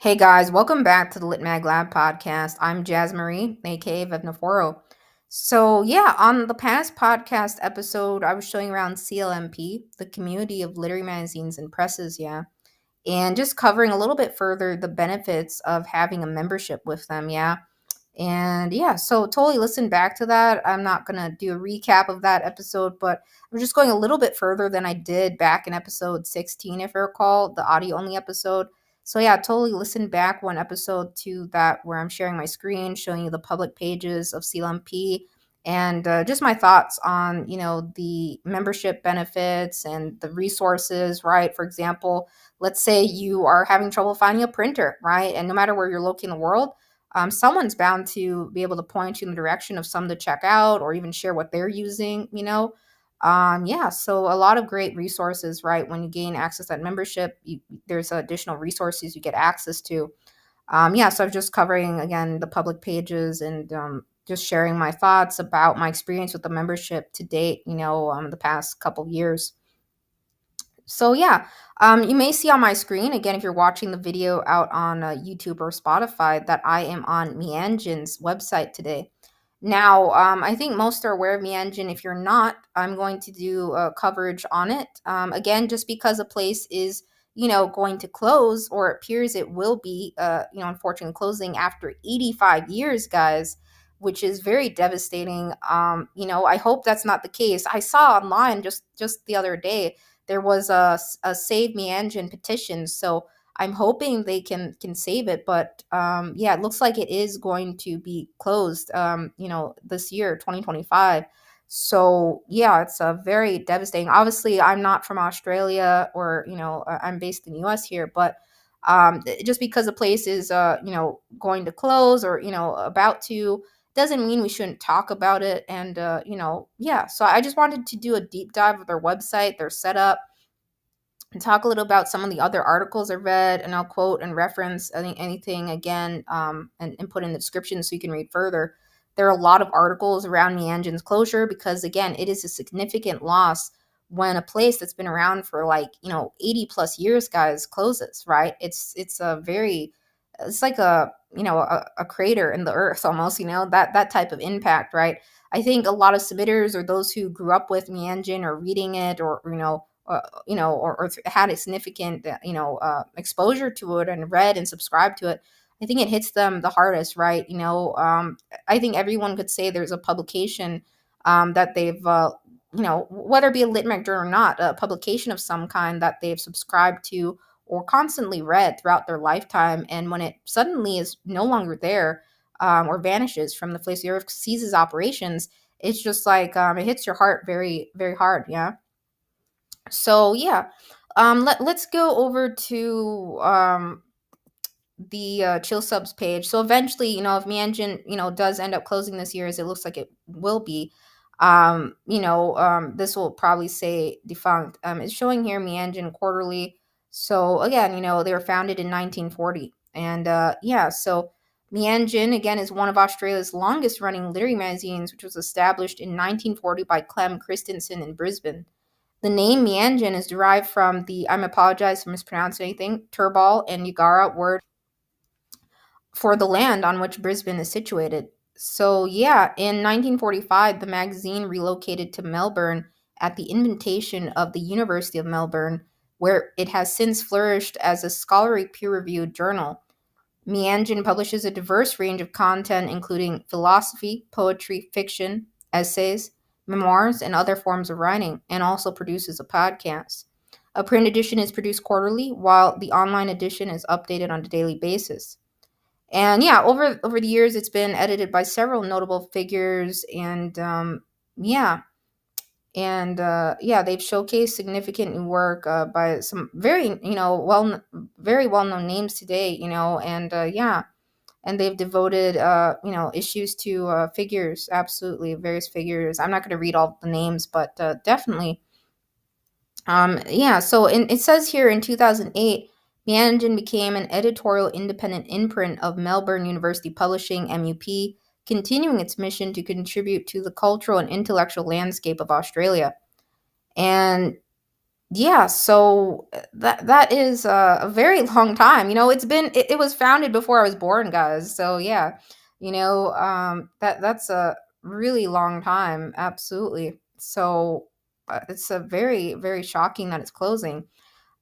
Hey guys, welcome back to the Lit Mag Lab podcast. I'm Jazz Marie, aka Vevnaforo. On the past podcast episode, I was showing around CLMP, the community of literary magazines and presses, and just covering a little bit further the benefits of having a membership with them, so totally listen back to that. I'm not going to do a recap of that episode, but I'm just going a little bit further than I did back in episode 16, if I recall, the audio only episode. Totally listen back one episode to that where I'm sharing my screen, showing you the public pages of CLMP and just my thoughts on, the membership benefits and the resources, right? For example, let's say you are having trouble finding a printer, right? And no matter where you're located in the world, someone's bound to be able to point you in the direction of some to check out or even share what they're using. So a lot of great resources, right? When you gain access to that membership, there's additional resources you get access to. So I'm just covering again the public pages and just sharing my thoughts about my experience with the membership to date, the past couple years. You may see on my screen, again, if you're watching the video out on YouTube or Spotify, that I am on Meanjin's website today. Now, I think most are aware of Meanjin. If you're not, I'm going to do coverage on it. Again, just because a place is, going to close, or it appears it will be, unfortunately closing after 85 years, guys, which is very devastating. I hope that's not the case. I saw online just the other day there was a Save Meanjin petition, so I'm hoping they can save it. But it looks like it is going to be closed, this year, 2025. It's a very devastating. Obviously, I'm not from Australia, or I'm based in the U.S. here, but just because a place is going to close, or about to, doesn't mean we shouldn't talk about it. And so I just wanted to do a deep dive of their website, their setup, and talk a little about some of the other articles I read, and I'll quote and reference anything again, and put in the description so you can read further. There are a lot of articles around Meanjin's closure because, again, it is a significant loss when a place that's been around for 80 plus years, guys, closes, right? It's like a crater in the earth almost, that type of impact, right? I think a lot of submitters, or those who grew up with Meanjin or reading it, or or had a significant exposure to it and read and subscribed to it, I think it hits them the hardest, right? I think everyone could say there's a publication that they've whether it be a lit mag journal or not, a publication of some kind that they've subscribed to or constantly read throughout their lifetime, and when it suddenly is no longer there, or vanishes from the face of the earth, ceases operations, it's just like, it hits your heart very, very hard. Let's go over to the chill subs page. So eventually, if Meanjin, does end up closing this year, as it looks like it will be, this will probably say defunct. It's showing here Meanjin Quarterly. So again, they were founded in 1940, and so Meanjin again is one of Australia's longest running literary magazines, which was established in 1940 by Clem Christensen in Brisbane. The name Meanjin is derived from the, I'm apologize for mispronouncing anything, Turrbal and Yagara word for the land on which Brisbane is situated. In 1945, the magazine relocated to Melbourne at the invitation of the University of Melbourne, where it has since flourished as a scholarly peer-reviewed journal. Meanjin publishes a diverse range of content, including philosophy, poetry, fiction, essays, memoirs, and other forms of writing, and also produces a podcast. A print edition is produced quarterly, while the online edition is updated on a daily basis. And over the years, it's been edited by several notable figures, and they've showcased significant new work by some very very well known names today, and they've devoted issues to figures, absolutely various figures. I'm not going to read all the names, but definitely. It says here in 2008, Meanjin became an editorial independent imprint of Melbourne University Publishing, MUP, continuing its mission to contribute to the cultural and intellectual landscape of Australia. And Yeah, so that is a very long time. It was founded before I was born, guys. So yeah, that's a really long time. Absolutely. So it's a very shocking that it's closing.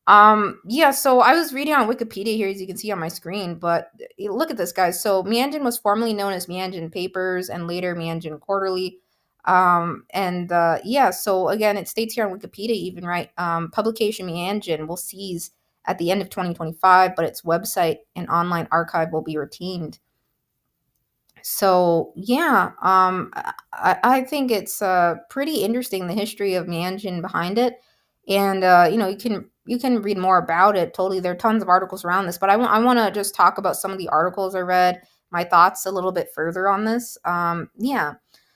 Yeah, so I was reading on Wikipedia here, as you can see on my screen, but look at this, guys. So Meanjin was formerly known as Meanjin Papers and later Meanjin Quarterly. And yeah, so again, it states here on Wikipedia, even right, publication Meanjin will cease at the end of 2025, but its website and online archive will be retained. So yeah, I think it's pretty interesting, the history of Meanjin behind it, and you can read more about it. Totally, there are tons of articles around this, but I want to just talk about some of the articles I read, my thoughts a little bit further on this. Yeah,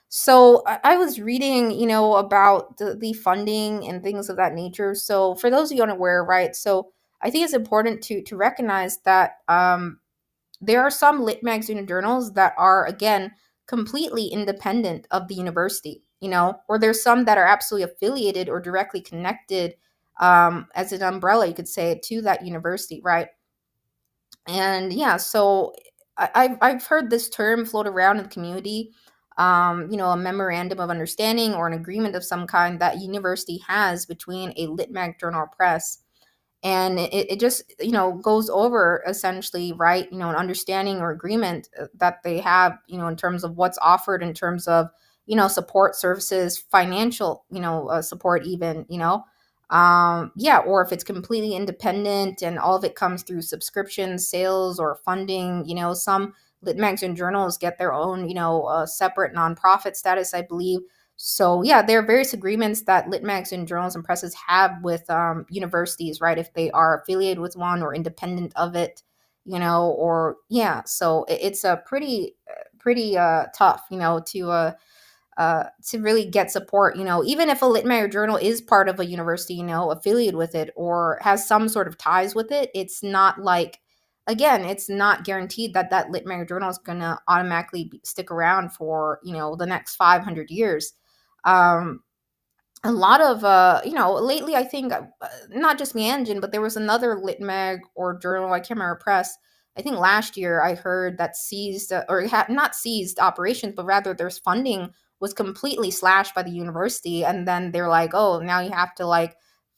so I was reading, about the funding and things of that nature. So for those of you unaware, right? So I think it's important to recognize that there are some lit magazine and journals that are, again, completely independent of the university, or there's some that are absolutely affiliated or directly connected, as an umbrella, you could say, to that university, right? And yeah, so I've heard this term float around in the community, a memorandum of understanding or an agreement of some kind that university has between a lit mag journal or press, and it just goes over essentially, right, an understanding or agreement that they have, in terms of what's offered, in terms of support services, financial support, even, yeah, or if it's completely independent and all of it comes through subscriptions, sales, or funding. Some lit mags and journals get their own separate nonprofit status, I believe. So yeah, there are various agreements that lit mags and journals and presses have with universities, right? If they are affiliated with one or independent of it, or yeah. So it's a pretty tough, to really get support. Even if a lit mag or journal is part of a university, affiliated with it or has some sort of ties with it, it's not like, again, it's not guaranteed that that lit mag or journal is going to automatically stick around for the next 500 years. um a lot of lately, I think, not just Meanjin, but there was another lit mag or journal, I can't remember, press, I think last year I heard, that seized, or had not seized operations, but rather their funding was completely slashed by the university, and then they're like, oh, now you have to like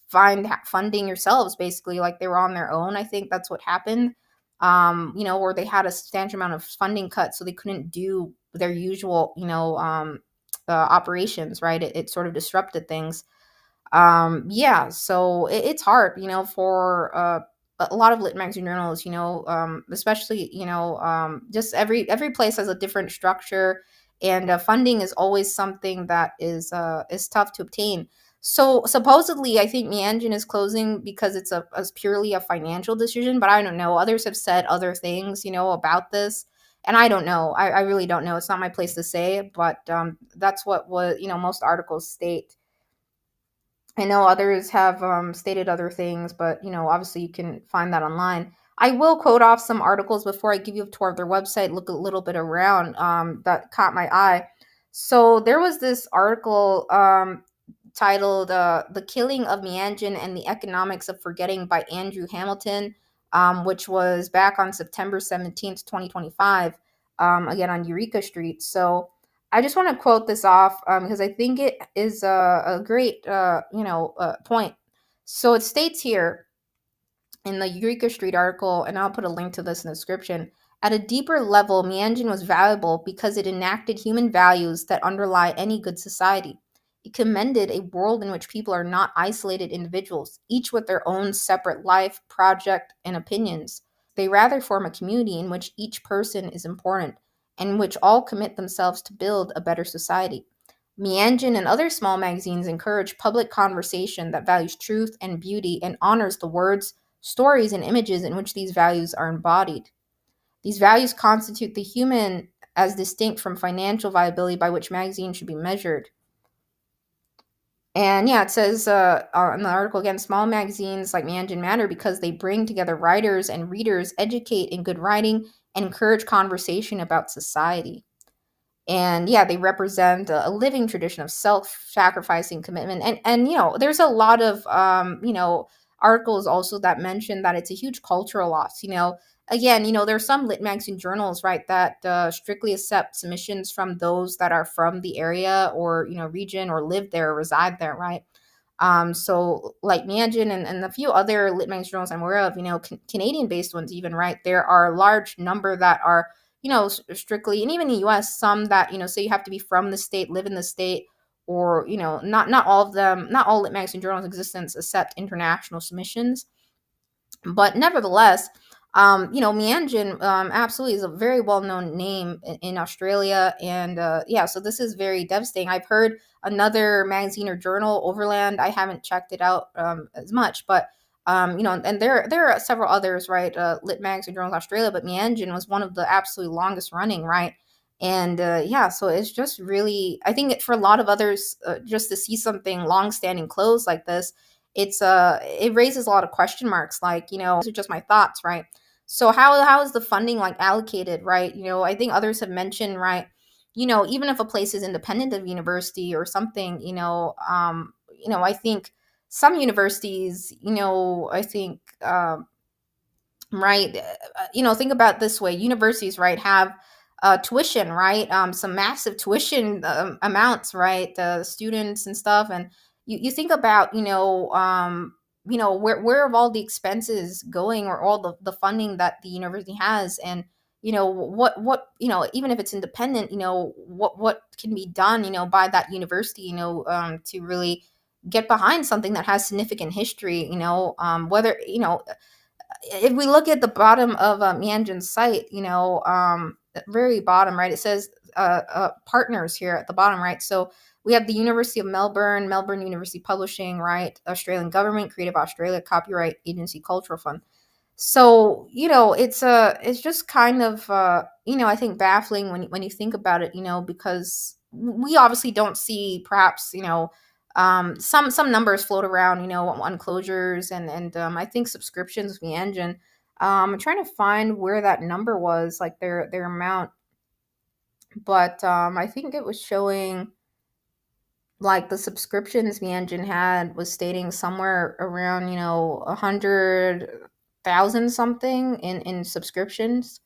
find funding yourselves, basically, like they were on their own. I think that's what happened. Or they had a substantial amount of funding cut, so they couldn't do their usual operations, right? It sort of disrupted things. Yeah, so it's hard, for a lot of lit magazine journals, especially, just every place has a different structure, and funding is always something that is tough to obtain. So supposedly, I think Meanjin is closing because it's purely a financial decision, but I don't know. Others have said other things, about this, and I don't know. I really don't know. It's not my place to say, but that's what was, most articles state. I know others have stated other things, but obviously you can find that online. I will quote off some articles before I give you a tour of their website. Look a little bit around, that caught my eye. So there was this article, titled "The Killing of Meanjin and the Economics of Forgetting" by Andrew Hamilton, which was back on September 17th, 2025, again on Eureka Street. So I just want to quote this off, because I think it is a great point. So it states here in the Eureka Street article, and I'll put a link to this in the description. At a deeper level, Meanjin was valuable because it enacted human values that underlie any good society. It commended a world in which people are not isolated individuals, each with their own separate life, project, and opinions. They rather form a community in which each person is important, and in which all commit themselves to build a better society. Meanjin and other small magazines encourage public conversation that values truth and beauty and honors the words, stories, and images in which these values are embodied. These values constitute the human as distinct from financial viability by which magazines should be measured. And yeah, it says in the article again, small magazines like Meanjin matter because they bring together writers and readers, educate in good writing, and encourage conversation about society. And yeah, they represent a living tradition of self-sacrificing commitment. And there's a lot of articles also that mention that it's a huge cultural loss. Again, there's some lit magazine journals, right, that strictly accept submissions from those that are from the area or region, or live there, or reside there, right? So like Meanjin and a few other lit magazine journals I'm aware of, Canadian based ones even, right? There are a large number that are, strictly, and even in the US, some that, say you have to be from the state, live in the state, or, not all of them, not all lit magazine journals in existence accept international submissions. But nevertheless, Meanjin absolutely is a very well-known name in Australia, and yeah, so this is very devastating. I've heard another magazine or journal, Overland. I haven't checked it out as much, but and there are several others, right? Lit magazine journals Australia, but Meanjin was one of the absolutely longest running, right? And yeah, so it's just really, I think for a lot of others, just to see something long-standing close like this, it raises a lot of question marks, like, these are just my thoughts, right? So how is the funding like allocated, right? I think others have mentioned, right, even if a place is independent of university or something, I think some universities, I think right, think about this way: universities, right, have tuition, right, some massive tuition amounts, right, the students and stuff. And you think about, where have all the expenses going, or all the funding that the university has. And what even if it's independent, what can be done, by that university, to really get behind something that has significant history, whether, if we look at the bottom of Meanjin's site, very bottom, right, it says partners here at the bottom, right? So we have the University of Melbourne, Melbourne University Publishing, right? Australian Government, Creative Australia, Copyright Agency, Cultural Fund. So it's just kind of I think baffling when you think about it, because we obviously don't see, perhaps, some numbers float around, on closures, and I think subscriptions with the engine. I'm trying to find where that number was, like their amount, but I think it was showing, like, the subscriptions the engine had was stating somewhere around, 100,000 something in subscriptions,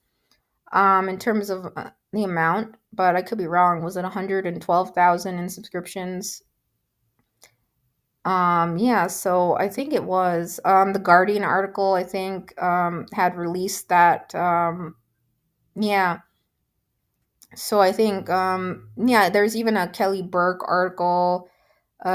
in terms of the amount. But I could be wrong. Was it 112,000 in subscriptions? Yeah, so I think it was the Guardian article, I think, had released that. Yeah, so I think, yeah, there's even a Kelly Burke article.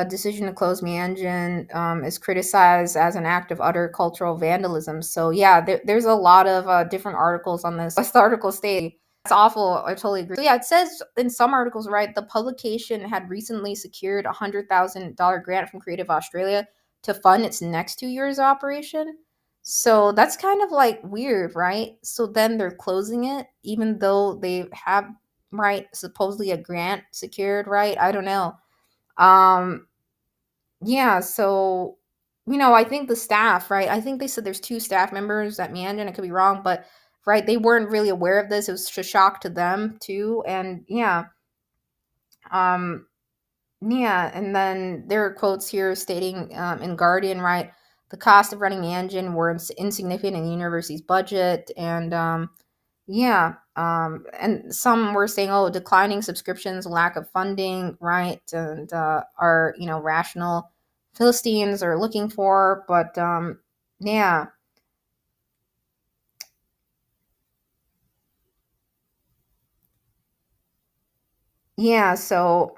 Decision to close Meanjin is criticized as an act of utter cultural vandalism. So yeah, there's a lot of different articles on this. The article states it's awful. I totally agree. So yeah, it says in some articles, right, the publication had recently secured $100,000 grant from Creative Australia to fund its next 2 years of operation. So that's kind of like weird, right? So then they're closing it, even though they have, right, supposedly a grant secured, right? I don't know. Um, yeah, so I think the staff, right? I think they said there's two staff members at Meanjin. I could be wrong, but right, they weren't really aware of this. It was a shock to them too, and yeah, um, yeah, and then there are quotes here stating, in Guardian, right, the cost of running Meanjin were insignificant in the university's budget, and yeah, and some were saying, oh, declining subscriptions, lack of funding, right, and are, rational Philistines are looking for. But yeah, yeah. So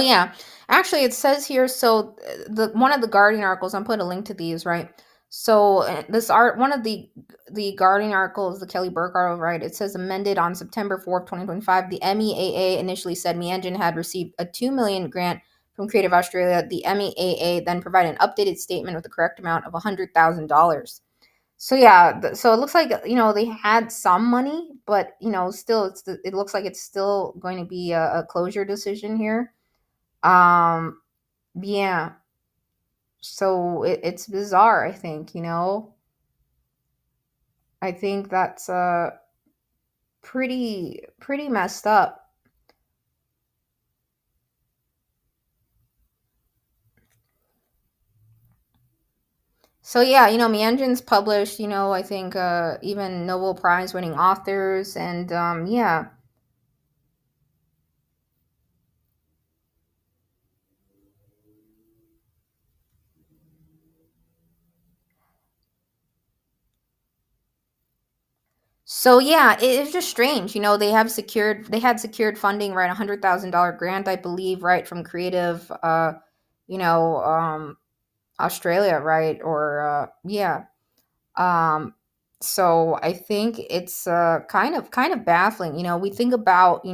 yeah, actually, it says here. So the one of the Guardian articles, I'm putting a link to these, right? So this art, one of the Guardian articles, the Kelly Burke article, right? It says amended on September 4th, 2025. The MEAA initially said Meanjin had received a 2 million grant from Creative Australia. The MEAA then provided an updated statement with the correct amount of $100,000. So yeah, so it looks like, they had some money, but still, it looks like it's still going to be a closure decision here. Um, yeah. So it's bizarre, I think, I think that's pretty messed up. So yeah, Meanjin's published, I think even Nobel Prize winning authors, and yeah. So yeah, it's just strange. They had secured funding, right? $100,000 grant, I believe, right, from Creative you know, Australia, right? Or yeah. Um so I think it's kind of baffling. We think about,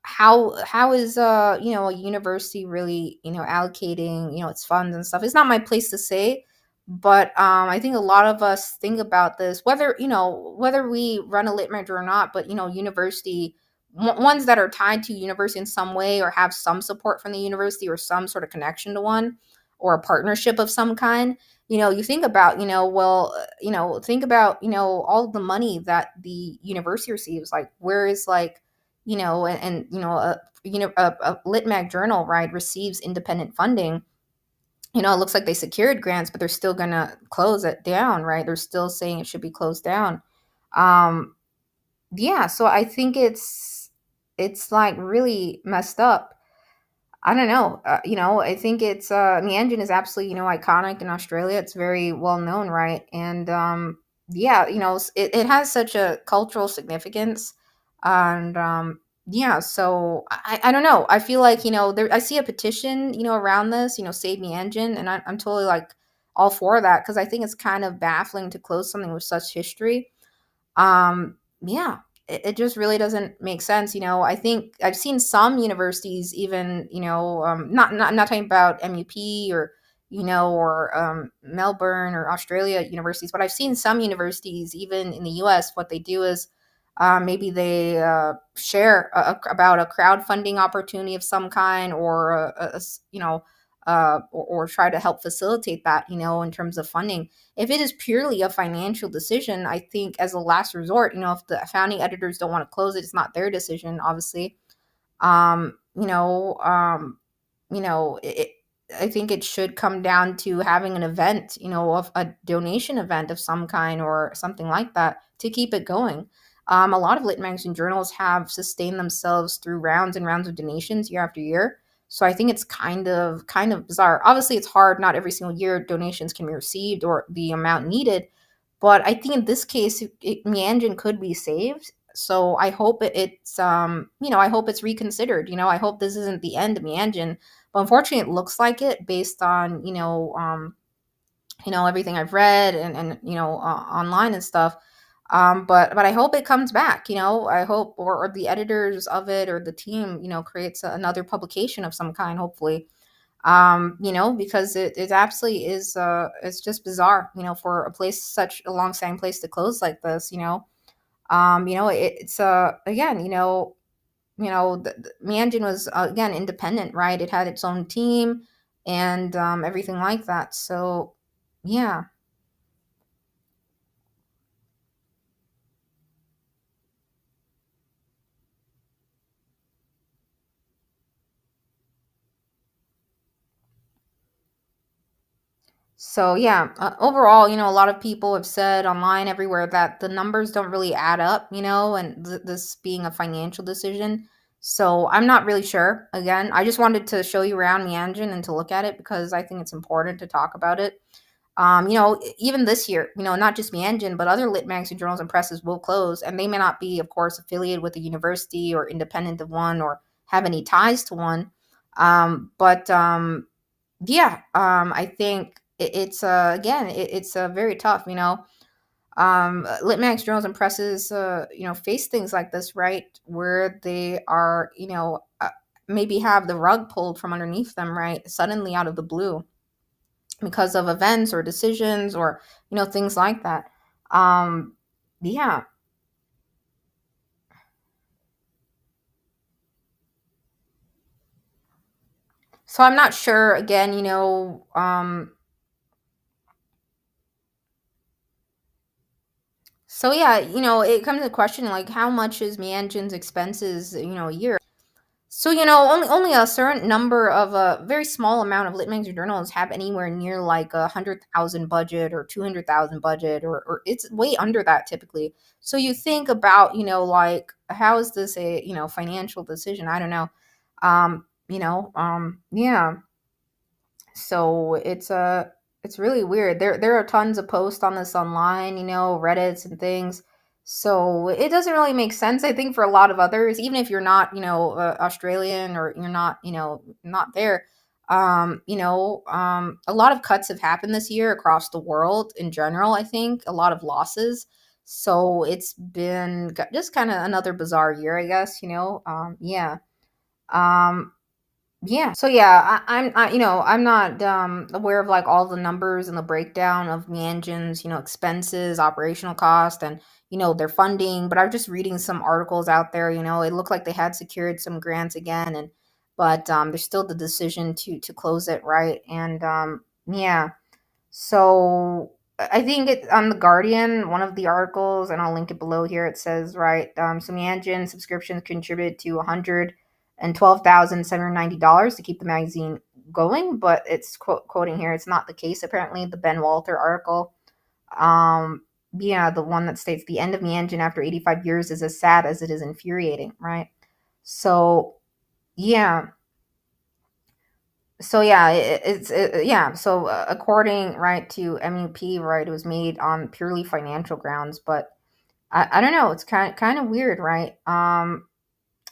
how is a university really allocating its funds and stuff. It's not my place to say, but I think a lot of us think about this, whether we run a lit major or not. But university ones that are tied to university in some way, or have some support from the university, or some sort of connection to one, or a partnership of some kind. You think about, think about all the money that the university receives. Like, where is, like, and a lit mag journal, right, receives independent funding. It looks like they secured grants, but they're still gonna close it down, right? They're still saying it should be closed down. um yeah, so I think it's like really messed up. I don't know. I think it's Meanjin is absolutely, iconic in Australia. It's very well known, right? And yeah, it has such a cultural significance. And yeah, so I don't know. I feel like, there I see a petition, around this, Save Meanjin, and I'm totally like all for that, because I think it's kind of baffling to close something with such history. Yeah, it just really doesn't make sense. I think I've seen some universities, even, not talking about MUP, or or Melbourne or Australia universities, but I've seen some universities, even in the US. What they do is, maybe they share about a crowdfunding opportunity of some kind, or or try to help facilitate that, in terms of funding. If it is purely a financial decision, I think, as a last resort, if the founding editors don't want to close it, it's not their decision, obviously. Um, you know, um, I think it should come down to having an event, of a donation event of some kind, or something like that, to keep it going. A lot of lit magazine journals have sustained themselves through rounds and rounds of donations year after year. So I think it's kind of bizarre. Obviously, it's hard. Not every single year donations can be received, or the amount needed. But I think in this case, Meanjin could be saved. So I hope I hope it's reconsidered. I hope this isn't the end of Meanjin. But unfortunately, it looks like it, based on everything I've read, and online and stuff. But I hope it comes back. I hope, or the editors of it, or the team, creates another publication of some kind, hopefully. Because it absolutely is, it's just bizarre, for a place, such a long-standing place, to close like this. It's again, Meanjin was, again, independent, right? It had its own team, and everything like that. So yeah. So yeah, overall, a lot of people have said online, everywhere, that the numbers don't really add up, and this being a financial decision. So I'm not really sure. Again, I just wanted to show you around Meanjin and to look at it, because I think it's important to talk about it. Even this year, not just Meanjin, but other lit magazine journals and presses will close, and they may not be, of course, affiliated with a university, or independent of one, or have any ties to one. But yeah, I think it's again, it's very tough. Lit mags journals and presses, face things like this, right, where they are, maybe have the rug pulled from underneath them, right, suddenly, out of the blue, because of events or decisions, or things like that. um yeah. So I'm not sure. Again, so yeah, it comes to the question like how much is Meanjin's expenses, a year? So, only a certain number of a very small amount of lit magazine journals have anywhere near like 100,000 budget or 200,000 budget, or it's way under that typically. So you think about, like how is this a, financial decision? I don't know. Yeah. So it's really weird. There are tons of posts on this online, Reddits and things. So it doesn't really make sense, I think, for a lot of others, even if you're not, Australian, or you're not, not there. A lot of cuts have happened this year across the world in general. I think a lot of losses. So it's been just kind of another bizarre year, I guess. Yeah. Um, yeah. So yeah, I'm not aware of like all the numbers and the breakdown of Meanjin's, expenses, operational cost, and their funding. But I'm just reading some articles out there. It looked like they had secured some grants again, and but there's still the decision to close it, right? And yeah. So I think it on the Guardian, one of the articles, and I'll link it below here. It says right, so Meanjin subscriptions contributed to $112,790 to keep the magazine going, but it's quoting here. It's not the case apparently. The Ben Walter article, um, yeah, the one that states the end of Meanjin after 85 years is as sad as it is infuriating, right? So yeah, so yeah, yeah. So according right to MUP, right, it was made on purely financial grounds, but I don't know. It's kind of weird, right?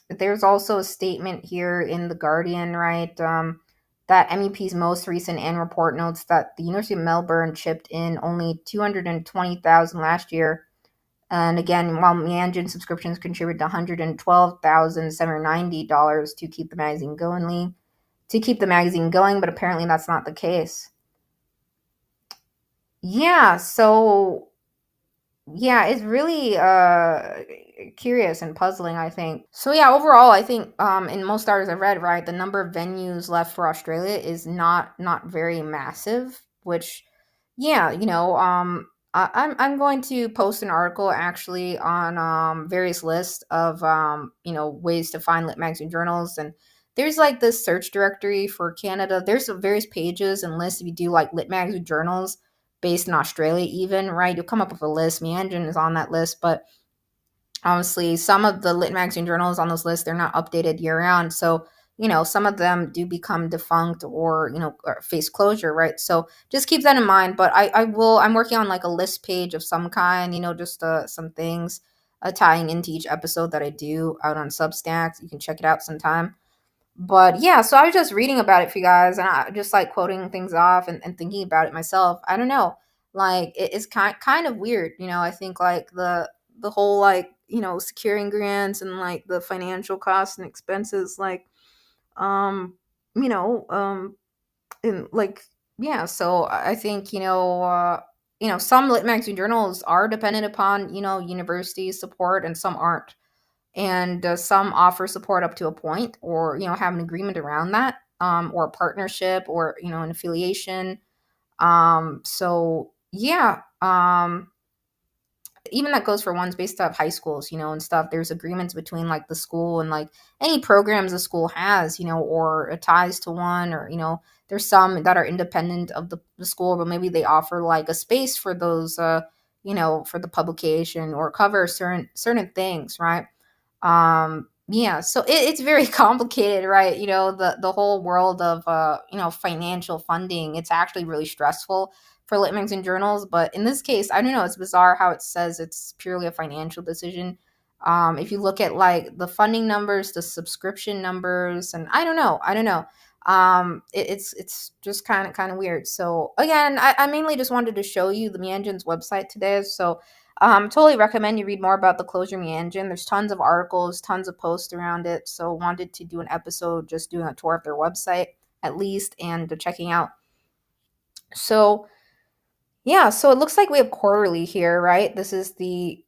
There's also a statement here in the Guardian, right? That MUP's most recent annual report notes that the University of Melbourne chipped in only 220,000 last year, and again, while Meanjin subscriptions contributed $112,790 to keep the magazine going, but apparently that's not the case. Yeah, so yeah, it's really curious and puzzling, I think. So yeah, overall, I think in most articles I've read, right, the number of venues left for Australia is not very massive, which yeah, I'm going to post an article actually on various lists of ways to find lit magazine journals, and there's like this search directory for Canada. There's various pages and lists if you do like lit magazine journals based in Australia, even, right? You'll come up with a list. Meanjin is on that list, but obviously some of the lit magazine journals on those lists, they're not updated year round. So, some of them do become defunct, or, or face closure, right? So just keep that in mind. But I'm working on like a list page of some kind, just some things tying into each episode that I do out on Substack. You can check it out sometime. But yeah, so I was just reading about it for you guys, and I just like quoting things off, and thinking about it myself. I don't know, like it's kind of weird, I think like the whole like securing grants and like the financial costs and expenses, like um you know and like yeah. So I think some lit magazine journals are dependent upon university support, and some aren't, and some offer support up to a point, or have an agreement around that, or a partnership, or an affiliation. So yeah, even that goes for ones based out of high schools, and stuff. There's agreements between like the school and like any programs the school has, or ties to one, or there's some that are independent of the school, but maybe they offer like a space for those for the publication, or cover certain things, right? Yeah, so it's very complicated, right? The whole world of financial funding, it's actually really stressful for lit magazine journals. But in this case, I don't know, it's bizarre how it says it's purely a financial decision. If you look at like the funding numbers, the subscription numbers, and I don't know, it's just kind of weird. So again, I mainly just wanted to show you the Meanjin's website today. So totally recommend you read more about the Closure Meanjin. There's tons of articles, tons of posts around it. So wanted to do an episode just doing a tour of their website at least, and checking out. So yeah, so it looks like we have quarterly here, right? This is the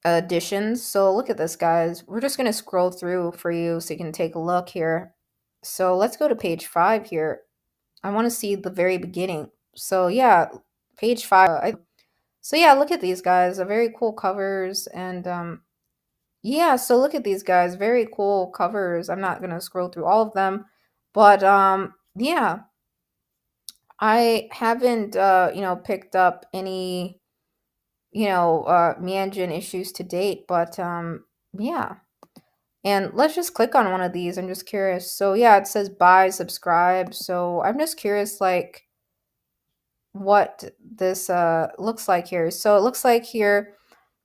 editions. So look at this, guys. We're just gonna scroll through for you so you can take a look here. So let's go to page 5 here. I want to see the very beginning. So yeah, page 5. So yeah, look at these guys. Very cool covers. And yeah, so look at these guys. Very cool covers. I'm not gonna scroll through all of them, but yeah, I haven't picked up any Meanjin issues to date, but yeah. And let's just click on one of these. I'm just curious. So yeah, it says buy, subscribe. So I'm just curious, like what this looks like here. So it looks like here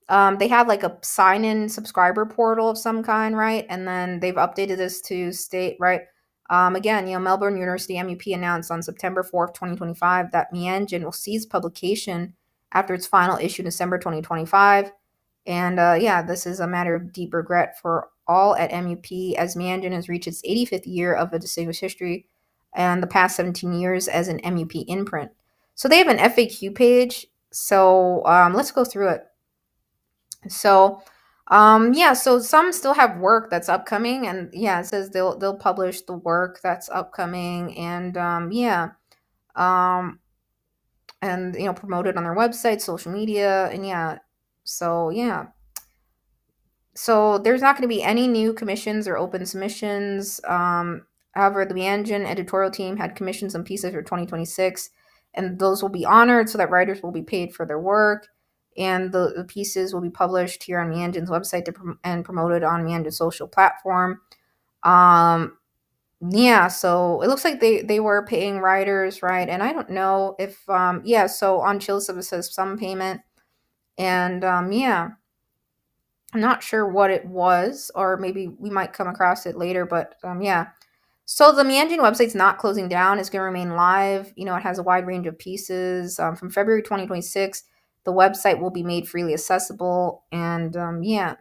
they have like a sign-in subscriber portal of some kind, right? And then they've updated this to state, right? Again, Melbourne University MUP announced on September 4th, 2025, that Meanjin will cease publication after its final issue in December 2025. And yeah, this is a matter of deep regret for all at MUP as Meanjin has reached its 85th year of a distinguished history and the past 17 years as an MUP imprint. So they have an FAQ page. So let's go through it. So yeah, so some still have work that's upcoming, and yeah, it says they'll publish the work that's upcoming, and yeah, um and promote it on their website, social media, and yeah. So yeah, so there's not going to be any new commissions or open submissions. However, the Meanjin editorial team had commissioned some pieces for 2026, and those will be honored so that writers will be paid for their work. And the pieces will be published here on Meanjin's website and promoted on Meanjin's social platform. Um, yeah, so it looks like they were paying writers, right? And I don't know if yeah. So on Chillsub it says some payment, and yeah. I'm not sure what it was, or maybe we might come across it later, but yeah. So the Meanjin website's not closing down. It's going to remain live. It has a wide range of pieces. From February 2026, the website will be made freely accessible. And yeah.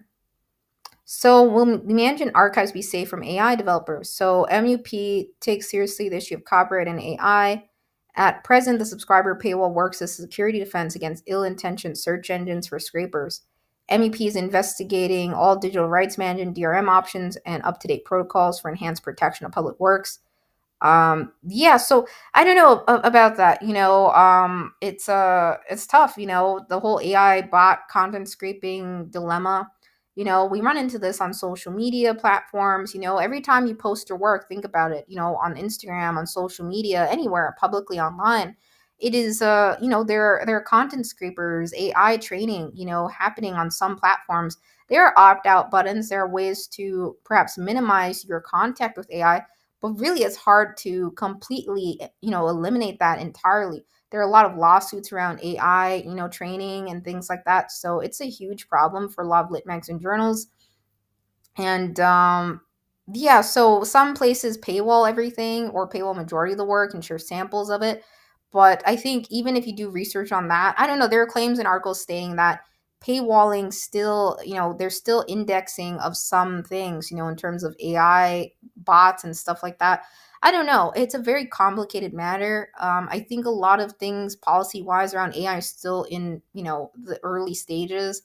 So will the Meanjin archives be safe from AI developers? So MUP takes seriously the issue of copyright and AI. At present, the subscriber paywall works as a security defense against ill-intentioned search engines for scrapers. MEP is investigating all digital rights management DRM options and up-to-date protocols for enhanced protection of public works. Yeah, so I don't know about that. It's tough. The whole AI bot content scraping dilemma. We run into this on social media platforms. Every time you post your work, think about it. On Instagram, on social media, anywhere publicly online, it is there are content scrapers, AI training, happening on some platforms. There are opt out buttons. There are ways to perhaps minimize your contact with AI, but really it's hard to completely eliminate that entirely. There are a lot of lawsuits around AI training and things like that, so it's a huge problem for a lot of lit magazine journals. And yeah, so some places paywall everything or paywall majority of the work and share samples of it. But I think even if you do research on that, I don't know, there are claims and articles stating that paywalling still, there's still indexing of some things, in terms of AI bots and stuff like that. I don't know. It's a very complicated matter. I think a lot of things policy wise around AI is still in, the early stages.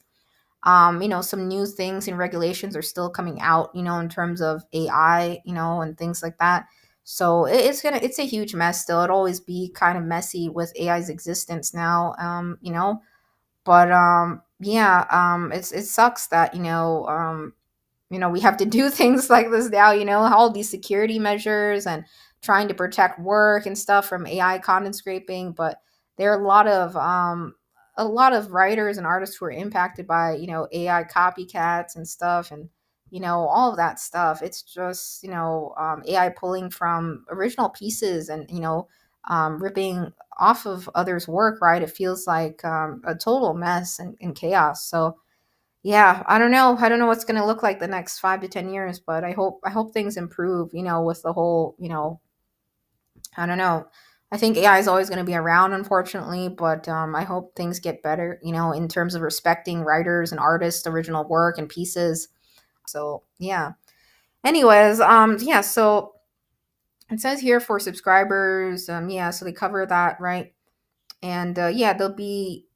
Some new things and regulations are still coming out, in terms of AI, and things like that. So it's a huge mess still. It'll always be kind of messy with AI's existence now, but yeah, it sucks that, we have to do things like this now, all these security measures and trying to protect work and stuff from AI content scraping. But there are a lot of writers and artists who are impacted by, AI copycats and stuff, and all of that stuff. It's just, AI pulling from original pieces and, ripping off of others' work, right? It feels like a total mess and chaos. So yeah, I don't know. I don't know what's going to look like the next 5 to 10 years, but I hope things improve. With the whole, I don't know. I think AI is always going to be around, unfortunately, but I hope things get better. In terms of respecting writers and artists' original work and pieces. So yeah. Anyways, yeah. So it says here for subscribers, yeah. So they cover that, right? And yeah, there'll be,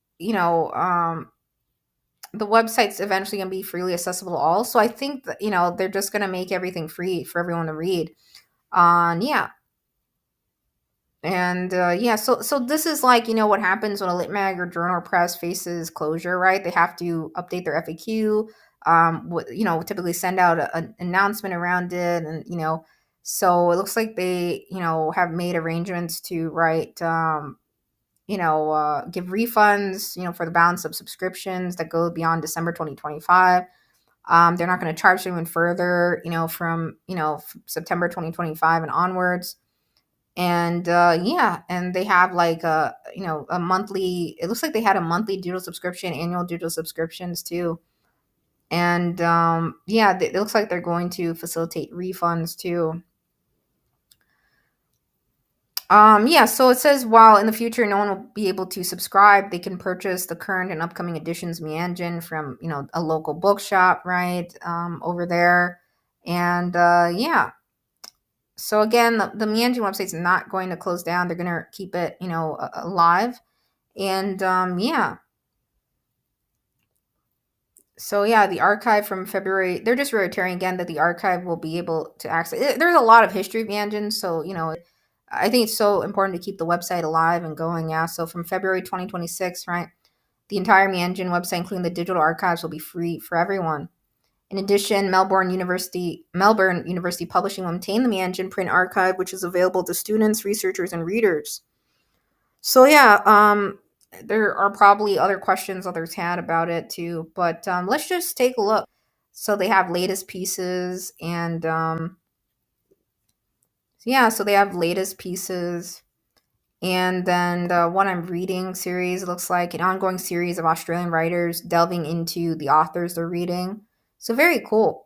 the website's eventually going to be freely accessible to all. So I think that, they're just going to make everything free for everyone to read. Yeah, and yeah, so this is like, what happens when a lit mag or journal or press faces closure, right? They have to update their FAQ, typically send out an announcement around it, and so it looks like they have made arrangements to write, give refunds, for the balance of subscriptions that go beyond December 2025. They're not going to charge anyone further, from September 2025 and onwards. And yeah, and they have like a monthly. It looks like they had a monthly digital subscription, annual digital subscriptions too. And yeah, it looks like they're going to facilitate refunds too. Yeah, so it says while in the future no one will be able to subscribe, they can purchase the current and upcoming editions Meanjin from a local bookshop, right, over there. And yeah, so again, the Meanjin website's not going to close down. They're going to keep it, alive. And yeah, so yeah, the archive from February, they're just reiterating again that the archive will be able to access. There's a lot of history of Meanjin, so I think it's so important to keep the website alive and going. Yeah, so from February 2026, right, the entire Meanjin website, including the digital archives, will be free for everyone. In addition, Melbourne University Publishing will maintain the Meanjin print archive, which is available to students, researchers, and readers. So yeah, there are probably other questions others had about it too, but let's just take a look. So they have latest pieces, and yeah, so they have latest pieces. And then the What I'm Reading series looks like an ongoing series of Australian writers delving into the authors they're reading. So very cool,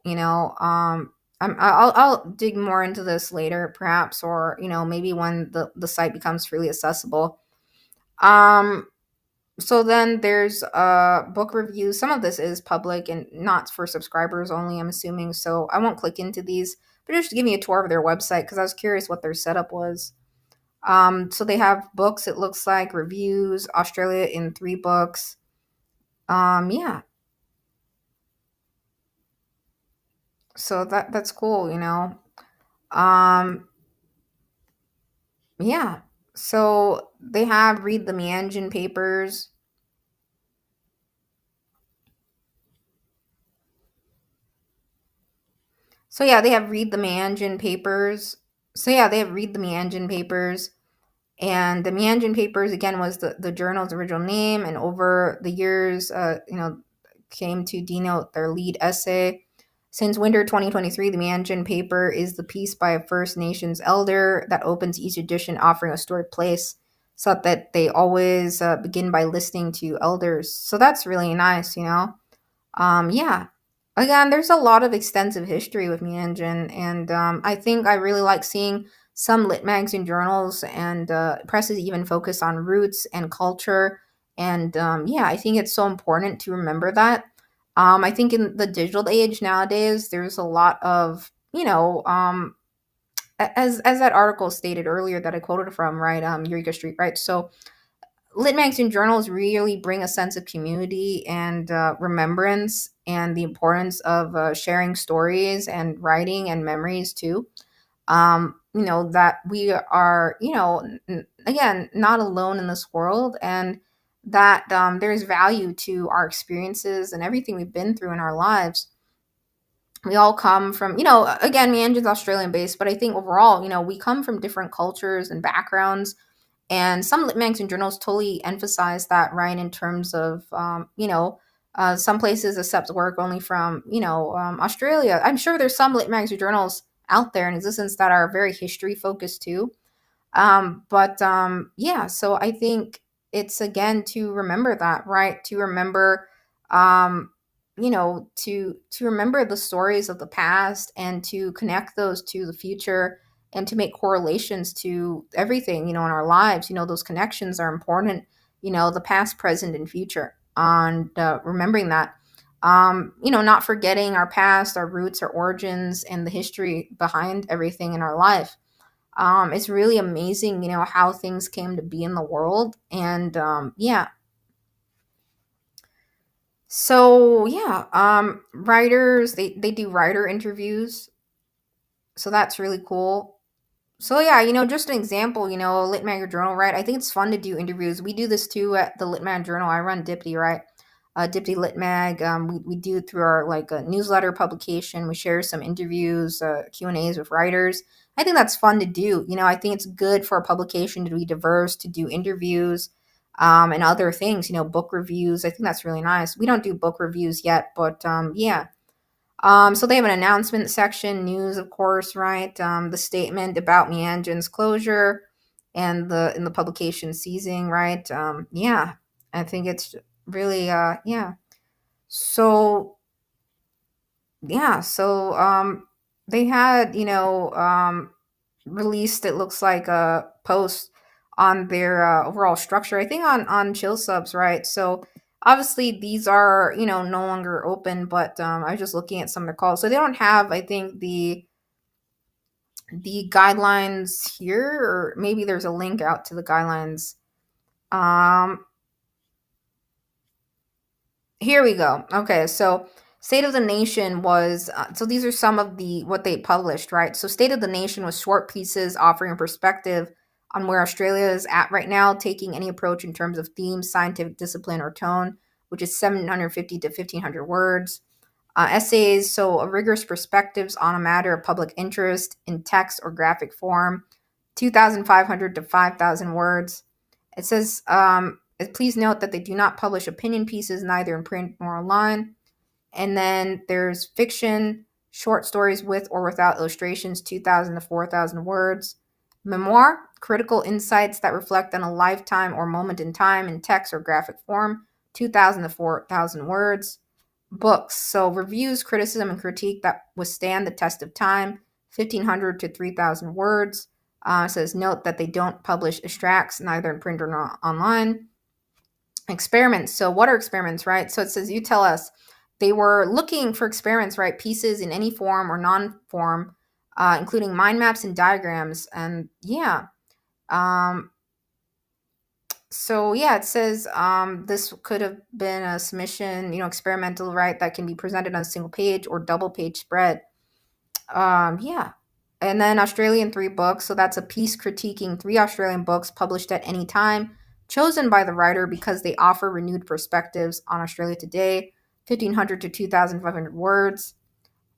I'll dig more into this later, perhaps, or maybe when the site becomes freely accessible. Um, so then there's book reviews. Some of this is public and not for subscribers only, I'm assuming. So I won't click into these, but just give me a tour of their website because I was curious what their setup was. So they have books, it looks like, reviews, Australia in 3 books. Yeah. So that's cool, Um, yeah. So they have Read the Meanjin papers. So yeah, they have Read the Meanjin papers. So yeah, they have Read the Meanjin papers. And the Meanjin papers again was the journal's original name, and over the years, came to denote their lead essay. Since winter 2023, the Meanjin paper is the piece by a First Nations elder that opens each edition, offering a story place, so that they always begin by listening to elders. So that's really nice. Yeah. Again, there's a lot of extensive history with Meanjin, and I think I really like seeing some lit magazine journals and presses even focus on roots and culture. And yeah, I think it's so important to remember that. I think in the digital age nowadays, there's a lot of, as that article stated earlier that I quoted from, right, Eureka Street, right? So lit magazine journals really bring a sense of community and remembrance, and the importance of sharing stories and writing and memories too. That we are, again, not alone in this world, and that there's value to our experiences and everything we've been through in our lives. We all come from, again, Meanjin's Australian based, but I think overall, we come from different cultures and backgrounds, and some lit magazine journals totally emphasize that, right, in terms of, some places accept work only from, Australia. I'm sure there's some lit magazine journals out there in existence that are very history focused too. But yeah, so I think it's again to remember that, right? To remember, um, to remember the stories of the past and to connect those to the future and to make correlations to everything, in our lives. Those connections are important, the past, present, and future. And remembering that, not forgetting our past, our roots, our origins, and the history behind everything in our life. It's really amazing, how things came to be in the world. And yeah, so yeah, writers, they do writer interviews. So that's really cool. So yeah, just an example, Lit Mag Journal, right? I think it's fun to do interviews. We do this too at the Lit Mag Journal. I run Dipty, right? Dipty Lit Mag. We do it through our like newsletter publication. We share some interviews, Q&As with writers. I think that's fun to do. I think it's good for a publication to be diverse, to do interviews, and other things. Book reviews. I think that's really nice. We don't do book reviews yet, but yeah. So they have an announcement section, news, of course, right? The statement about Meanjin's closure and the publication ceasing, right? Yeah, I think it's really yeah. So yeah, so they had released, it looks like, a post on their overall structure. I think on Chill Subs, right? So obviously these are no longer open, but I was just looking at some of the calls. So they don't have, I think, the guidelines here, or maybe there's a link out to the guidelines. Um, Here we go. Okay, so State of the Nation was so these are some of the what they published, right? So State of the Nation was short pieces offering a perspective on where Australia is at right now, taking any approach in terms of theme, scientific discipline, or tone, which is 750 to 1500 words. Essays, so a rigorous perspectives on a matter of public interest in text or graphic form, 2,500 to 5,000 words. It says, please note that they do not publish opinion pieces, neither in print nor online. And then there's fiction, short stories with or without illustrations, 2,000 to 4,000 words. Memoir, critical insights that reflect on a lifetime or moment in time in text or graphic form, 2,000 to 4,000 words. Books, so reviews, criticism, and critique that withstand the test of time, 1,500 to 3,000 words. It says, note that they don't publish extracts, neither in print or online. Experiments. So, what are experiments, right? So, it says, you tell us. They were looking for experiments, right? Pieces in any form or non form, including mind maps and diagrams. And yeah. Um, so, yeah, it says this could have been a submission, experimental, right? That can be presented on a single page or double page spread. Yeah. And then Australian three books. So that's a piece critiquing three Australian books published at any time, chosen by the writer because they offer renewed perspectives on Australia today, 1,500 to 2,500 words.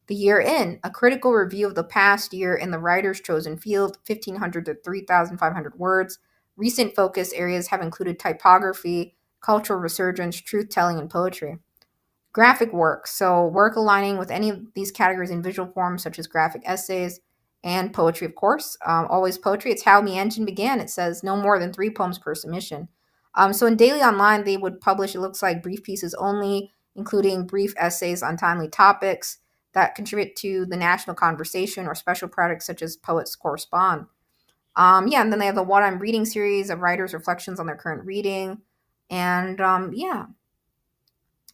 The year in, a critical review of the past year in the writer's chosen field, 1,500 to 3,500 words. Recent focus areas have included typography, cultural resurgence, truth telling, and poetry. Graphic work, so work aligning with any of these categories in visual form, such as graphic essays and poetry, of course. Always poetry. It's how Meanjin began. It says no more than 3 poems per submission. So in Daily Online, they would publish, it looks like, brief pieces only, including brief essays on timely topics that contribute to the national conversation, or special projects such as Poets Correspond. Yeah, and then they have the What I'm Reading series of writers' reflections on their current reading. And yeah,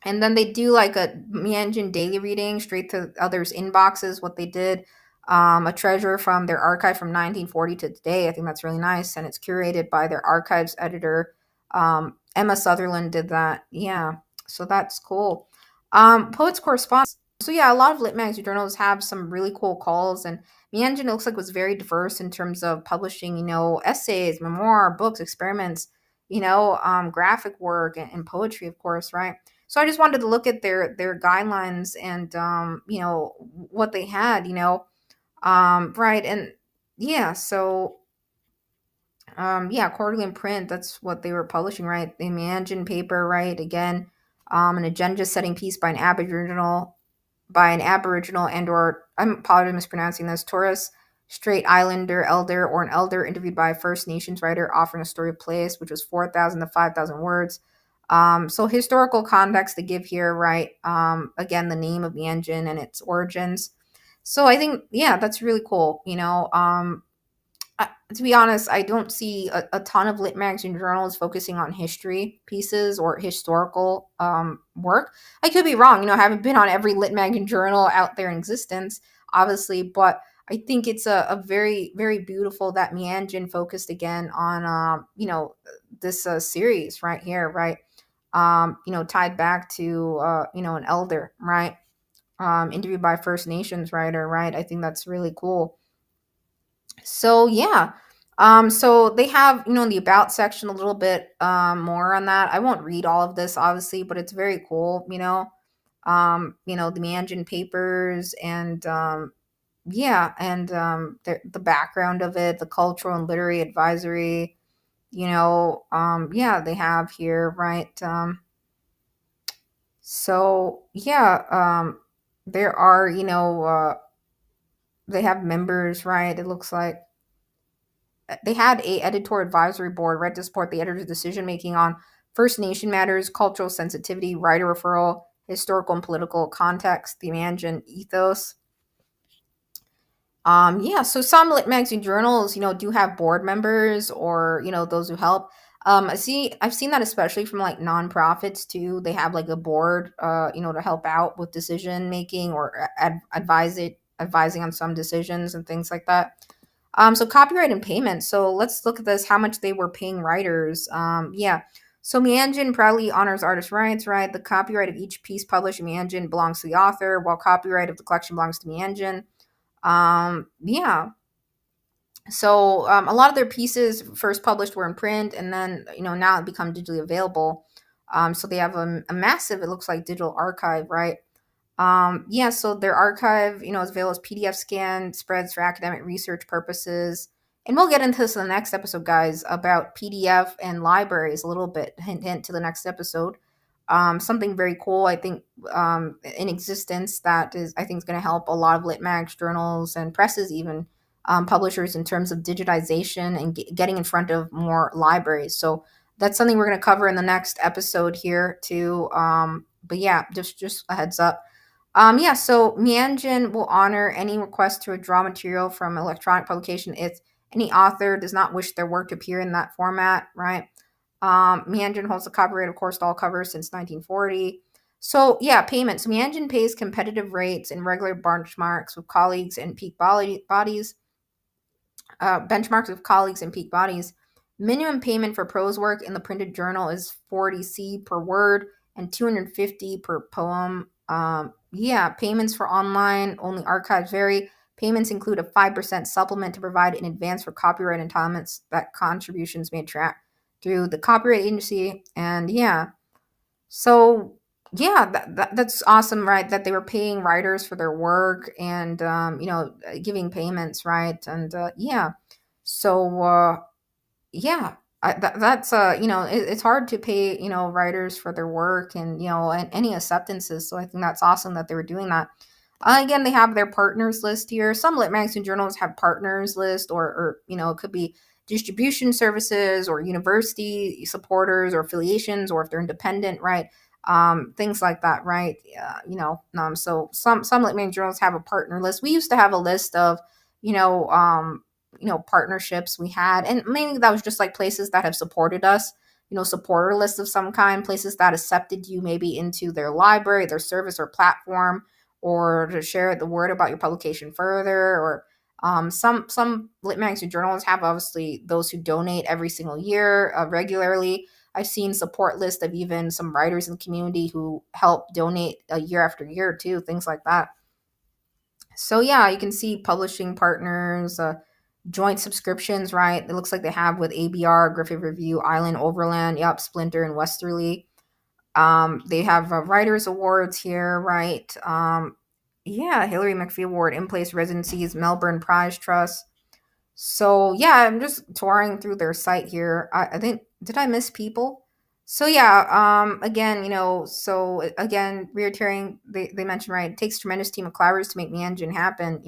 and then they do like a Meanjin daily reading straight to others' inboxes, what they did. A treasure from their archive from 1940 to today. I think that's really nice. And it's curated by their archives editor. Emma Sutherland did that. Yeah. So that's cool. Poets Correspondence. So yeah, a lot of lit magazine journals have some really cool calls. And Meanjin looks like was very diverse in terms of publishing, essays, memoir, books, experiments, graphic work, and poetry, of course, right? So I just wanted to look at their guidelines and what they had, right, and yeah, so yeah, quarterly in print. That's what they were publishing, right? The Imagine paper, right? Again, an agenda setting piece by an Aboriginal and or I'm apologize mispronouncing this Torres Strait Islander elder or an elder interviewed by a First Nations writer offering a story of place, which was 4,000 to 5,000 words. So historical context to give here, right? Again, the name of the engine and its origins. So I think, yeah, that's really cool. To be honest, I don't see a ton of lit magazine journals focusing on history pieces or historical work. I could be wrong. I haven't been on every lit magazine journal out there in existence, obviously, but I think it's a very, very beautiful that Meanjin focused again on, this series right here, right? Tied back to, an elder, right? Interviewed by First Nations writer, right? I think that's really cool. So yeah. So they have, in the about section a little bit more on that. I won't read all of this obviously, but it's very cool. The Meanjin papers and yeah, and the background of it, the cultural and literary advisory, yeah, they have here, right? So yeah, there are, they have members, right? It looks like they had a editorial advisory board, right, to support the editor's decision making on First Nation matters, cultural sensitivity, writer referral, historical and political context, the Mandarin ethos. Yeah, so some lit magazine journals, do have board members or, those who help. I've seen that especially from like nonprofits too. They have like a board, to help out with decision making or advising on some decisions and things like that. So copyright and payment. So let's look at this. How much they were paying writers. Yeah. So Meanjin proudly honors artist rights. Right. The copyright of each piece published in Meanjin belongs to the author, while copyright of the collection belongs to Meanjin. Yeah. So a lot of their pieces first published were in print, and then now it become digitally available. So they have a massive, it looks like, digital archive, right? Yeah, so their archive, is available as PDF scan, spreads for academic research purposes. And we'll get into this in the next episode, guys, about PDF and libraries a little bit. Hint, hint to the next episode. Something very cool, I think, in existence that is, I think, is going to help a lot of lit mags, journals, and presses, even publishers, in terms of digitization and getting in front of more libraries. So that's something we're going to cover in the next episode here, too. But yeah, just a heads up. Yeah, so Meanjin will honor any request to withdraw material from electronic publication if any author does not wish their work to appear in that format, right? Meanjin holds the copyright, of course, to all covers since 1940. So, yeah, payments. Meanjin pays competitive rates and regular benchmarks with colleagues and peak bodies. Benchmarks with colleagues and peak bodies. Minimum payment for prose work in the printed journal is 40C per word and 250 per poem. Yeah, payments for online only archives vary. Payments include a 5% supplement to provide in advance for copyright entitlements that contributions may attract through the copyright agency. And yeah, so yeah, that's awesome, right? That they were paying writers for their work and giving payments, right? And yeah, so yeah, that's it's hard to pay writers for their work and and any acceptances. So I think that's awesome that they were doing that. Again, they have their partners list here. Some lit magazine journals have partners list, or it could be distribution services or university supporters or affiliations, or if they're independent, right? Things like that, right? So some lit magazine journals have a partner list. We used to have a list of you know um, partnerships we had, and mainly that was just like places that have supported us, supporter lists of some kind, places that accepted you maybe into their library, their service or platform, or to share the word about your publication further, or some lit magazine journals have obviously those who donate every single year regularly. I've seen support lists of even some writers in the community who help donate a year after year too, things like that. So yeah, you can see publishing partners, joint subscriptions, right? It looks like they have with ABR, Griffith Review, Island Overland, yep, Splinter, and Westerly. They have writers awards here, right? Yeah, Hillary McPhee Award, in place residencies, Melbourne Prize Trust. So yeah, I'm just touring through their site here. I think, did I miss people? So yeah, again, so again, reiterating, they mentioned, right, it takes a tremendous team of collaborators to make the engine happen.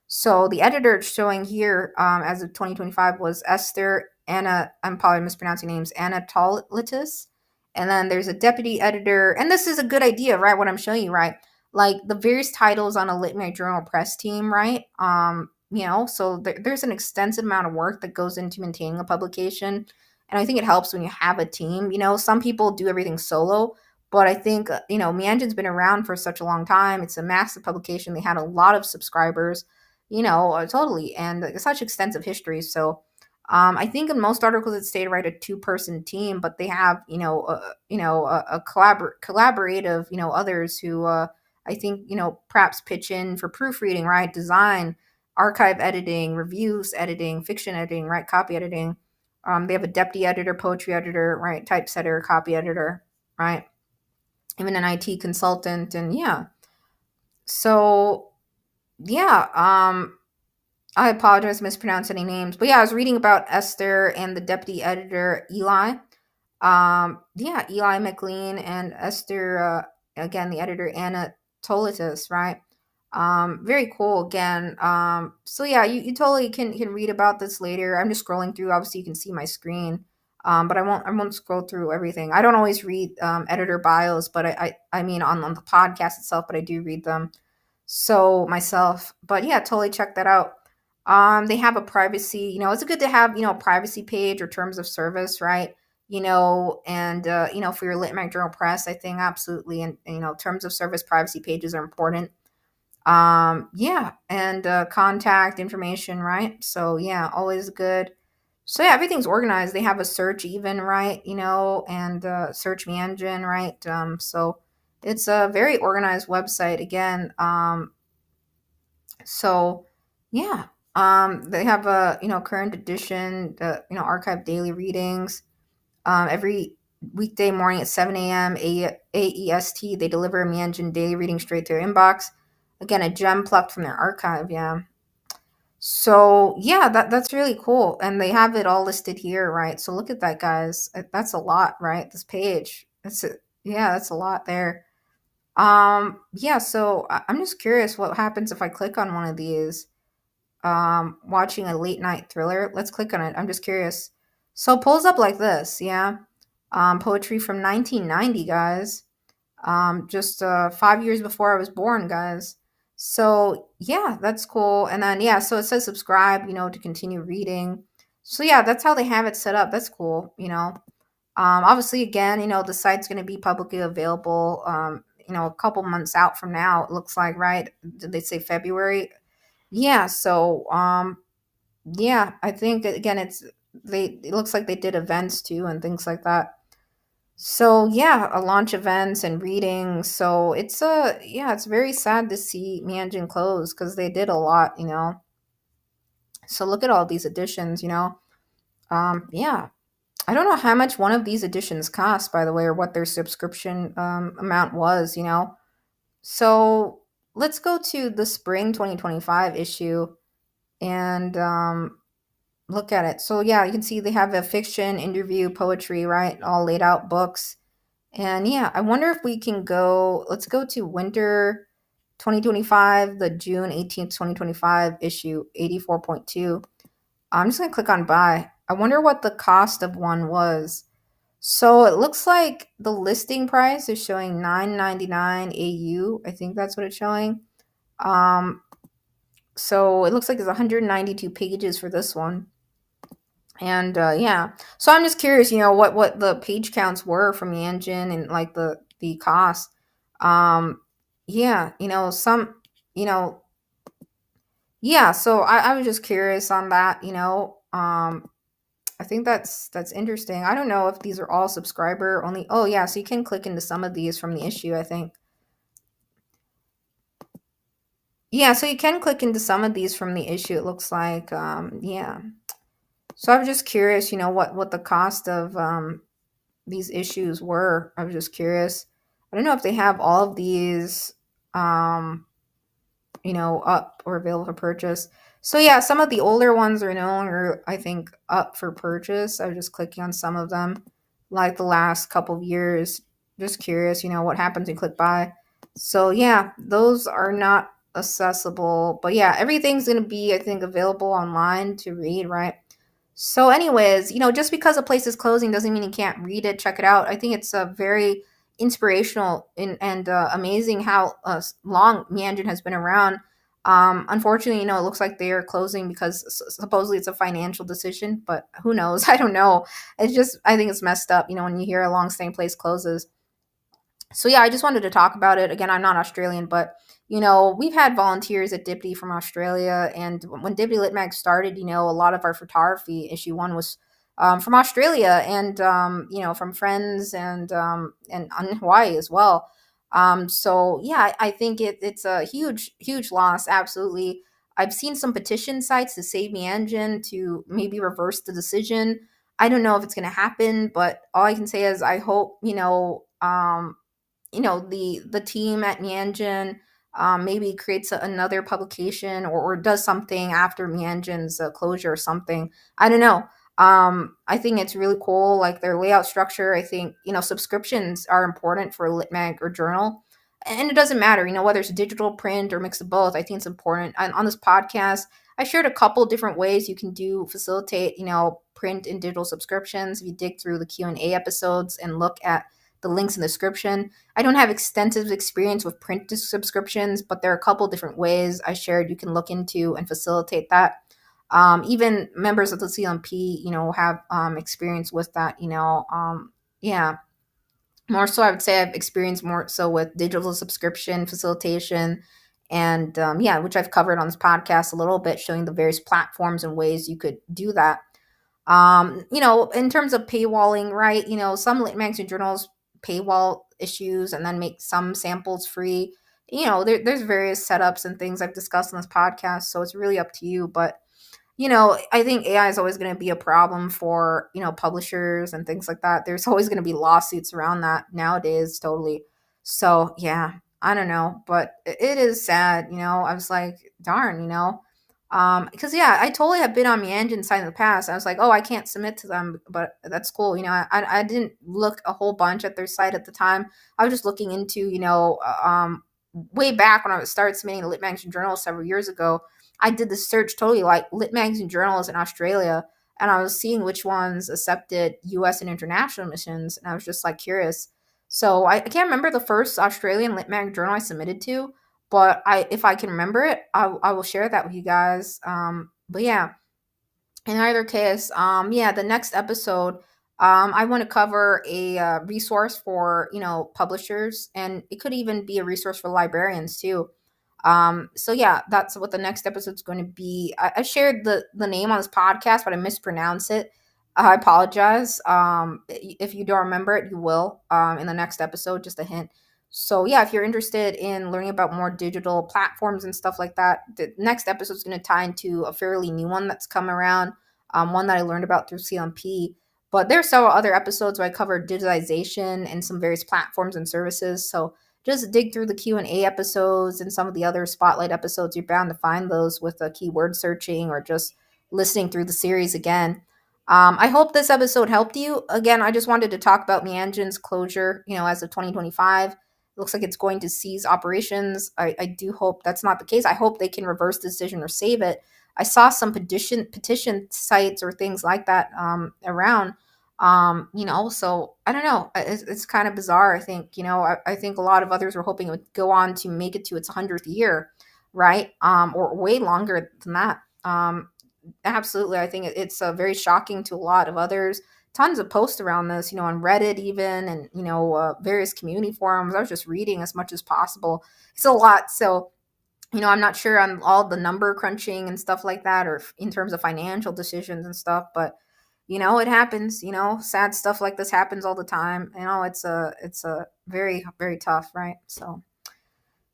So the editor it's showing here, as of 2025, was Esther Anna. I'm probably mispronouncing names. Anatolitis, and then there's a deputy editor, and this is a good idea, right? What I'm showing you, right? Like the various titles on a literary journal press team, right? So there's an extensive amount of work that goes into maintaining a publication, and I think it helps when you have a team. Some people do everything solo, but I think Meanjin's been around for such a long time. It's a massive publication. They had a lot of subscribers, totally, and such extensive history. So I think in most articles it stated, right, a two-person team, but they have a collaborative, others who I think perhaps pitch in for proofreading, right, design, archive editing, reviews editing, fiction editing, right? Copy editing. They have a deputy editor, poetry editor, right? Typesetter, copy editor, right? Even an IT consultant, and yeah. So yeah, I apologize if I mispronounced any names, but yeah, I was reading about Esther and the deputy editor Eli. Yeah, Eli McLean and Esther, again, the editor Anna Tolitis, right? Very cool again. So yeah, you totally can read about this later. I'm just scrolling through. Obviously, you can see my screen. But I won't scroll through everything. I don't always read editor bios, but I mean on the podcast itself, but I do read them. So myself, but yeah, totally check that out. They have a privacy, it's good to have, a privacy page or terms of service, right? And for your Lit Mag Journal Press, I think absolutely, and terms of service privacy pages are important. Yeah, and contact information, right? So yeah, always good. So yeah, everything's organized. They have a search even, right? And search Meanjin, right? So it's a very organized website again. So yeah, they have a current edition, the archive daily readings. Every weekday morning at 7 a.m. AEST, they deliver a Meanjin daily reading straight to their inbox. Again, a gem plucked from their archive. Yeah. So yeah, that's really cool, and they have it all listed here, right? So look at that, guys. That's a lot, right? This page. Yeah, that's a lot there. Yeah. So I'm just curious what happens if I click on one of these. Watching a late night thriller. Let's click on it. I'm just curious. So it pulls up like this. Yeah. Poetry from 1990, guys. Just 5 years before I was born, guys. So yeah, that's cool. And then yeah, so it says subscribe, to continue reading. So yeah, that's how they have it set up. That's cool. Obviously, again, the site's going to be publicly available. A couple months out from now, it looks like, right? Did they say February? Yeah. So yeah, I think again, it looks like they did events too and things like that. So yeah, a launch events and readings. So it's very sad to see Meanjin close because they did a lot. So look at all these editions. Yeah, I don't know how much one of these editions cost, by the way, or what their subscription amount was. So let's go to the spring 2025 issue and look at it. So yeah, you can see they have a fiction, interview, poetry, right? All laid out books. And yeah, I wonder if we can let's go to winter 2025, the June 18th, 2025 issue 84.2. I'm just going to click on buy. I wonder what the cost of one was. So it looks like the listing price is showing 9.99 AU. I think that's what it's showing. So it looks like there's 192 pages for this one. And yeah, so I'm just curious, what the page counts were from the engine and like the cost. Yeah, you know, yeah. So I was just curious on that. I think that's interesting. I don't know if these are all subscriber only. Oh yeah, so you can click into some of these from the issue. I think. Yeah, so you can click into some of these from the issue. It looks like. Yeah. So I was just curious, what the cost of these issues were. I was just curious. I don't know if they have all of these, up or available for purchase. So yeah, some of the older ones are no longer, I think, up for purchase. I was just clicking on some of them, like the last couple of years. Just curious, what happens when you click buy. So yeah, those are not accessible. But yeah, everything's gonna be, I think, available online to read, right? So, anyways, just because a place is closing doesn't mean you can't read it, check it out. I think it's a very inspirational and amazing how long Meanjin has been around. Unfortunately, it looks like they are closing because supposedly it's a financial decision, but who knows? I don't know. I think it's messed up, when you hear a long-staying place closes. So yeah, I just wanted to talk about it. Again, I'm not Australian, but we've had volunteers at Dipty from Australia, and when Dipty Lit Mag started, a lot of our photography issue 1 was from Australia, and from friends and on Hawaii as well. So yeah, I think it's a huge loss, absolutely. I've seen some petition sites to save Meanjin to maybe reverse the decision. I don't know if it's going to happen, but all I can say is I hope, the team at Meanjin maybe creates another publication, or does something after Meanjin's closure or something. I don't know. I think it's really cool, like their layout structure. I think subscriptions are important for a lit mag or journal, and it doesn't matter whether it's digital, print, or mix of both. I think it's important. And on this podcast, I shared a couple different ways you can facilitate print and digital subscriptions. If you dig through the Q&A episodes and look at the links in the description. I don't have extensive experience with print subscriptions, but there are a couple different ways I shared you can look into and facilitate that. Even members of the CMP, have experience with that. Yeah, more so I would say I've experienced more so with digital subscription facilitation, and yeah, which I've covered on this podcast a little bit, showing the various platforms and ways you could do that. In terms of paywalling, right? Some lit magazine journals paywall issues and then make some samples free. There's various setups and things I've discussed on this podcast, so it's really up to you. But I think AI is always going to be a problem for publishers and things like that. There's always going to be lawsuits around that nowadays, totally. So yeah, I don't know, but it is sad. I was like, darn, because yeah, I totally have been on Meanjin side in the past. I was like, oh, I can't submit to them, but that's cool. I didn't look a whole bunch at their site at the time. I was just looking into way back when I started submitting to Lit Magazine Journal several years ago. I did the search totally like Lit Magazine Journals in Australia, and I was seeing which ones accepted U.S. and international missions, and I was just like curious. So I can't remember the first Australian Lit Mag journal I submitted to, but if I can remember it, I will share that with you guys. But yeah, in either case, yeah, the next episode, I want to cover a resource for publishers, and it could even be a resource for librarians too. So yeah, that's what the next episode's going to be. I shared the name on this podcast, but I mispronounced it. I apologize. If you don't remember it, you will in the next episode. Just a hint. So yeah, if you're interested in learning about more digital platforms and stuff like that, the next episode is going to tie into a fairly new one that's come around, one that I learned about through CMP. But there are several other episodes where I cover digitization and some various platforms and services. So just dig through the Q&A episodes and some of the other spotlight episodes. You're bound to find those with a keyword searching or just listening through the series again. I hope this episode helped you. Again, I just wanted to talk about Meanjin's closure, as of 2025. It looks like it's going to cease operations. I do hope that's not the case. I hope they can reverse the decision or save it. I saw some petition sites or things like that around. So I don't know. It's kind of bizarre. I think, I think a lot of others were hoping it would go on to make it to its 100th year, right? Or way longer than that. Absolutely. I think it's very shocking to a lot of others. Tons of posts around this, on Reddit even, and, various community forums. I was just reading as much as possible. It's a lot. So, I'm not sure on all the number crunching and stuff like that, or in terms of financial decisions and stuff, but it happens. Sad stuff like this happens all the time. It's a very, very tough, right? So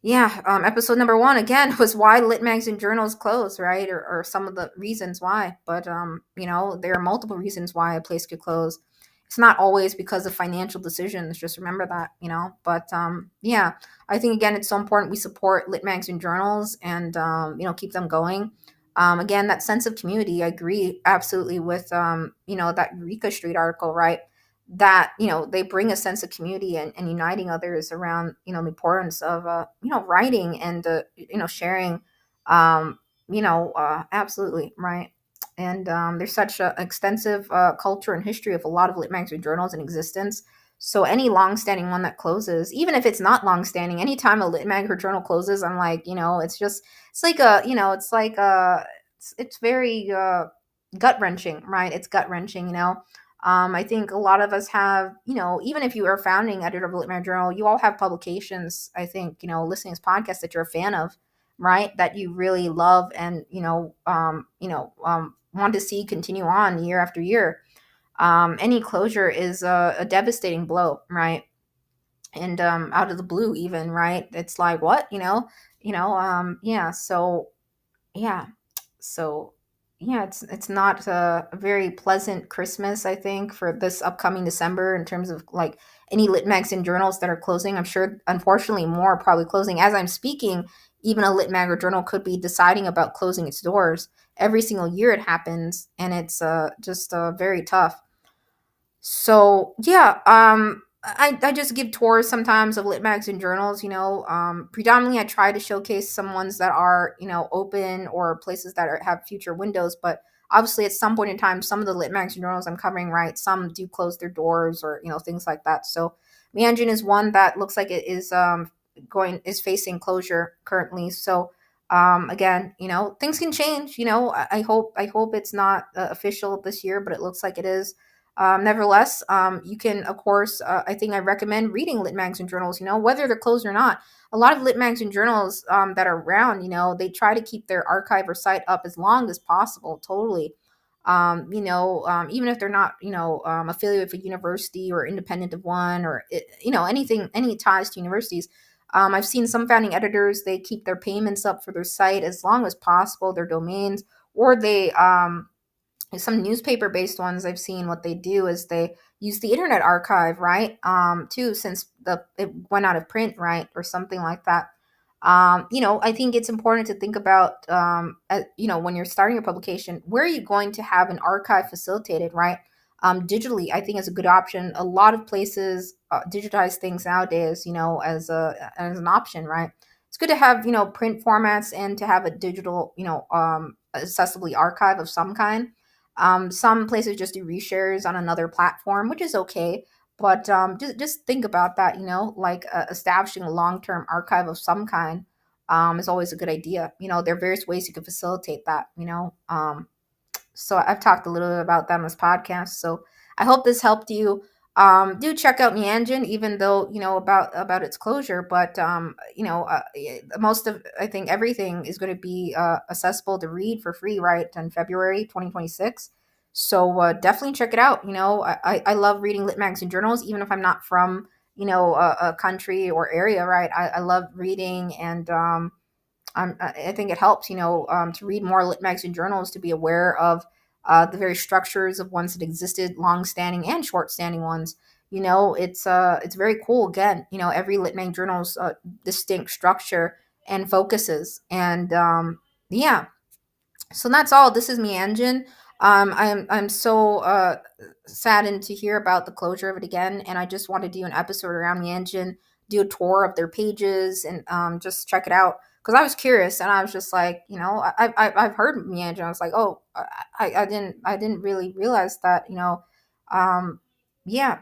yeah, episode number one again was why lit magazine journals close, right? Or some of the reasons why. But there are multiple reasons why a place could close. It's not always because of financial decisions. Just remember that, But yeah, I think again it's so important we support lit magazine journals and keep them going. Again, that sense of community, I agree absolutely with that Eureka Street article, right? That they bring a sense of community and uniting others around the importance of writing and sharing, absolutely, right. And there's such an extensive culture and history of a lot of lit magazine journals in existence. So any long-standing one that closes, even if it's not long-standing, anytime a lit mag or journal closes, I'm like, it's like it's very gut-wrenching, right? It's gut-wrenching. I think a lot of us have, even if you are founding editor of a lit mag journal, you all have publications, I think, listening to this podcast that you're a fan of, right? That you really love and, want to see continue on year after year. Any closure is a devastating blow, right? And out of the blue, even, right? It's like, what, yeah. So Yeah. So yeah, it's not a very pleasant Christmas, I think, for this upcoming December in terms of like any lit mags and journals that are closing. I'm sure, unfortunately, more are probably closing as I'm speaking. Even a lit mag or journal could be deciding about closing its doors every single year. It happens, and it's just very tough. So yeah, I just give tours sometimes of lit mags and journals. Predominantly I try to showcase some ones that are open or places that have future windows. But obviously, at some point in time, some of the lit mags and journals I'm covering, right, some do close their doors or things like that. So Meanjin is one that looks like it is going is facing closure currently. So again, things can change. I hope it's not official this year, but it looks like it is. Nevertheless, you can, of course, I think I recommend reading lit mags and journals, whether they're closed or not. A lot of lit mags and journals that are around, they try to keep their archive or site up as long as possible, totally. Even if they're not, affiliated with a university or independent of one or, anything, any ties to universities. I've seen some founding editors, they keep their payments up for their site as long as possible, their domains, or they, some newspaper based ones I've seen what they do is they use the Internet Archive, right? Too, since the it went out of print, right, or something like that. I think it's important to think about, when you're starting a publication, where are you going to have an archive facilitated, right? Digitally, I think is a good option. A lot of places digitize things nowadays, as an option, right? It's good to have print formats and to have a digital, accessibly archive of some kind. Some places just do reshares on another platform, which is okay. But just think about that, like establishing a long term archive of some kind is always a good idea. There are various ways you can facilitate that. So I've talked a little bit about that on this podcast. So I hope this helped you. Do check out Meanjin, even though about its closure. But most of I think everything is going to be accessible to read for free, right, in February 2026. So definitely check it out. I love reading lit mags and journals, even if I'm not from a country or area, right? I love reading and I think it helps, to read more lit mags and journals to be aware of the very structures of ones that existed, long-standing and short-standing ones. It's very cool. Again, every lit mag journal's distinct structure and focuses, and yeah, so that's all. This is Meanjin. I'm so saddened to hear about the closure of it again, and I just want to do an episode around Meanjin, do a tour of their pages, and just check it out because I was curious and I was just like, I've heard of Meanjin. I was like, oh, I didn't really realize that, yeah.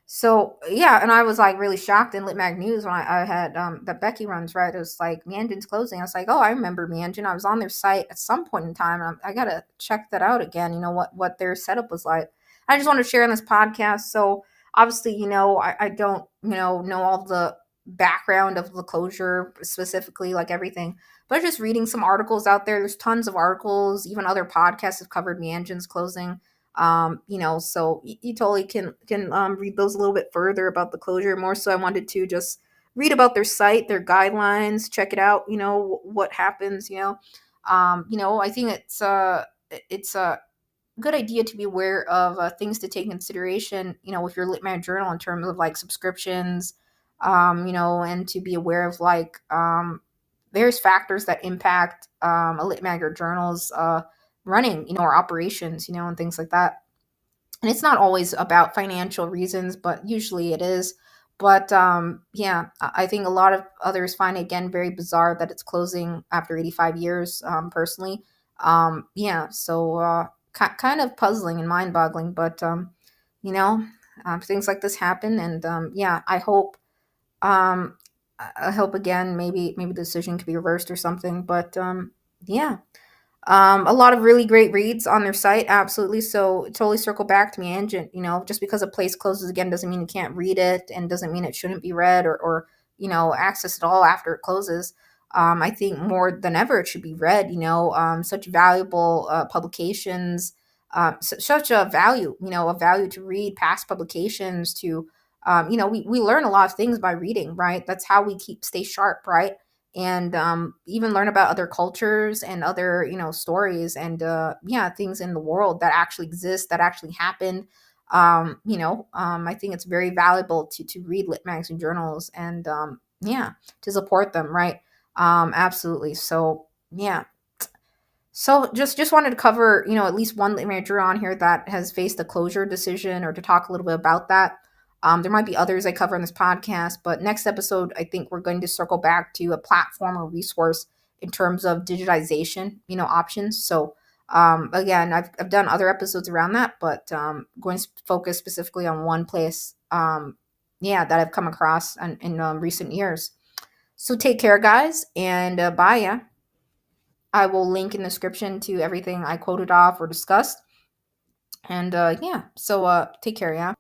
So yeah, and I was like really shocked in Lit Mag News when I had that Becky runs, right. It was like Meanjin's closing. I was like, oh, I remember Meanjin. I was on their site at some point in time, and I gotta check that out again. What their setup was like. I just want to share on this podcast. So obviously, I don't know all the background of the closure specifically, like everything, but just reading some articles out there. There's tons of articles. Even other podcasts have covered Meanjin's closing. So you totally can read those a little bit further about the closure. More so, I wanted to just read about their site, their guidelines, check it out. What happens. I think it's a good idea to be aware of things to take in consideration. With your Lit Mag journal in terms of like subscriptions. And to be aware of like various factors that impact a Lit Mag or journal's running, or operations, and things like that. And it's not always about financial reasons, but usually it is. But yeah, I think a lot of others find it again very bizarre that it's closing after 85 years. Personally, yeah, so kind of puzzling and mind boggling. But you know, things like this happen, and yeah, um, I hope again maybe the decision could be reversed or something. But yeah. A lot of really great reads on their site, absolutely. So totally circle back to me, Engine. Just because a place closes again doesn't mean you can't read it, and doesn't mean it shouldn't be read or access it all after it closes. I think more than ever it should be read. Such valuable publications, such a value to read past publications. To we learn a lot of things by reading, right? That's how we stay sharp, right? and even learn about other cultures and other, stories and yeah, things in the world that actually exist, that actually happened. I think it's very valuable to read lit magazine journals and yeah, to support them, right? Absolutely. So yeah, so just wanted to cover, at least one manager on here that has faced a closure decision, or to talk a little bit about that. There might be others I cover in this podcast, but next episode, I think we're going to circle back to a platform or resource in terms of digitization, options. So again, I've done other episodes around that, but going to focus specifically on one place, yeah, that I've come across in recent years. So take care, guys, and bye. Yeah. I will link in the description to everything I quoted off or discussed. And yeah, so take care, yeah.